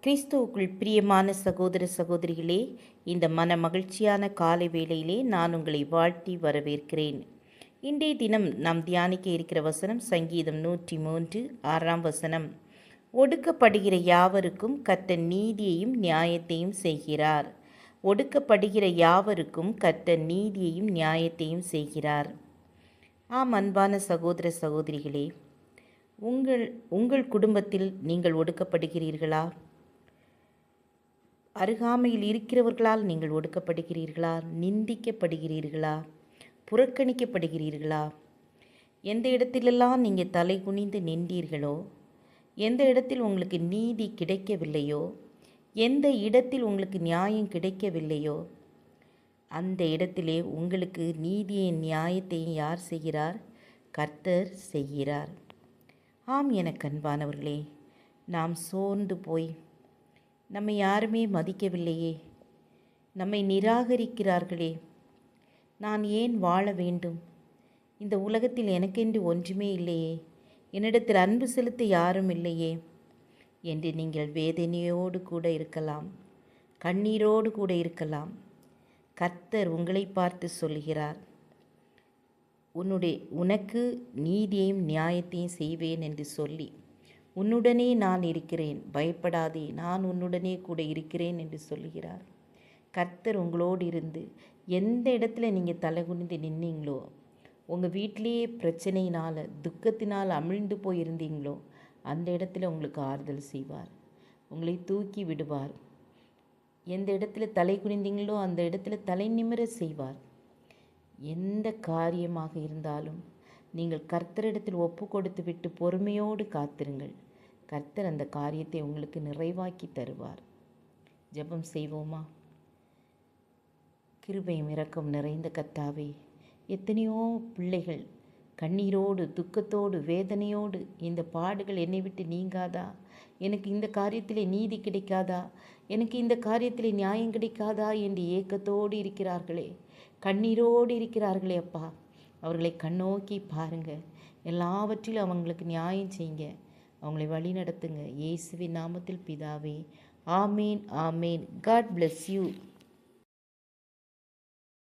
கிறிஸ்துவுக்குள் பிரியமான சகோதர சகோதரிகளே, இந்த மன மகிழ்ச்சியான காலை வேளையிலே நான் உங்களை வாழ்த்தி வரவேற்கிறேன். இன்றைய தினம் நாம் தியானிக்க இருக்கிற வசனம் சங்கீதம் 103 6ஆம் வசனம். ஒடுக்கப்படுகிற யாவருக்கும் கர்த்தர் நீதியையும் நியாயத்தையும் செய்கிறார். ஒடுக்கப்படுகிற யாவருக்கும் கர்த்தர் நீதியையும் நியாயத்தையும் செய்கிறார். ஆம், அன்பான சகோதர சகோதரிகளே, உங்கள் குடும்பத்தில் நீங்கள் ஒடுக்கப்படுகிறீர்களா? அருகாமையில் இருக்கிறவர்களால் நீங்கள் ஒடுக்கப்படுகிறீர்களா? நிந்திக்கப்படுகிறீர்களா? புறக்கணிக்கப்படுகிறீர்களா? எந்த இடத்திலெல்லாம் நீங்கள் தலை குனிந்து நின்றீர்களோ, எந்த இடத்தில் உங்களுக்கு நீதி கிடைக்கவில்லையோ, எந்த இடத்தில் உங்களுக்கு நியாயம் கிடைக்கவில்லையோ, அந்த இடத்திலே உங்களுக்கு நீதியின் நியாயத்தையும் யார் செய்கிறார்? கர்த்தர் செய்கிறார். ஆம், எனக்கு அன்பானவர்களே, நாம் சோர்ந்து போய் நம்மை யாருமே மதிக்கவில்லையே, நம்மை நிராகரிக்கிறார்களே, நான் ஏன் வாழ வேண்டும்? இந்த உலகத்தில் எனக்கென்று ஒன்றுமே இல்லையே, என்னிடத்தில் அன்பு செலுத்த யாரும் இல்லையே என்று நீங்கள் வேதனையோடு கூட இருக்கலாம், கண்ணீரோடு கூட இருக்கலாம். கர்த்தர் உங்களை பார்த்து சொல்கிறார், உனக்கு நீதியையும் நியாயத்தையும் செய்வேன் என்று சொல்லி, உன்னுடனே நான் இருக்கிறேன், பயப்படாதே, நான் உன்னுடனே கூட இருக்கிறேன் என்று சொல்லுகிறார். கர்த்தர் உங்களோடு இருந்து எந்த இடத்துல நீங்கள் தலை குனிந்து நின்னீங்களோ, உங்கள் வீட்டிலேயே பிரச்சனையினால் துக்கத்தினால் அமிழ்ந்து போயிருந்தீங்களோ, அந்த இடத்துல உங்களுக்கு ஆறுதல் செய்வார், உங்களை தூக்கி விடுவார். எந்த இடத்துல தலை குனிந்தீங்களோ அந்த இடத்துல தலை நிமிர செய்வார். எந்த காரியமாக இருந்தாலும் நீங்கள் கர்த்தரிடத்தில் ஒப்பு கொடுத்து விட்டு பொறுமையோடு காத்திருங்கள். கர்த்தர் அந்த காரியத்தை உங்களுக்கு நிறைவாக்கி தருவார். ஜெபம் செய்வோமா? கிருபையும் இரக்கம் நிறைந்த கர்த்தாவே, எத்தனையோ பிள்ளைகள் கண்ணீரோடு துக்கத்தோடு வேதனையோடு, இந்த பாடுகள் என்னை விட்டு நீங்காதா, எனக்கு இந்த காரியத்திலே நீதி கிடைக்காதா, எனக்கு இந்த காரியத்திலே நியாயம் கிடைக்காதா என்று ஏக்கத்தோடு இருக்கிறார்களே, கண்ணீரோடு இருக்கிறார்களே அப்பா, அவர்களை கண்ணோக்கி பாருங்கள், எல்லாவற்றிலும் அவங்களுக்கு நியாயம் செய்யுங்க, அவங்களை வழி நடத்துங்க. இயேசுவின் நாமத்தில் பிதாவே, ஆமேன் ஆமேன். God bless you.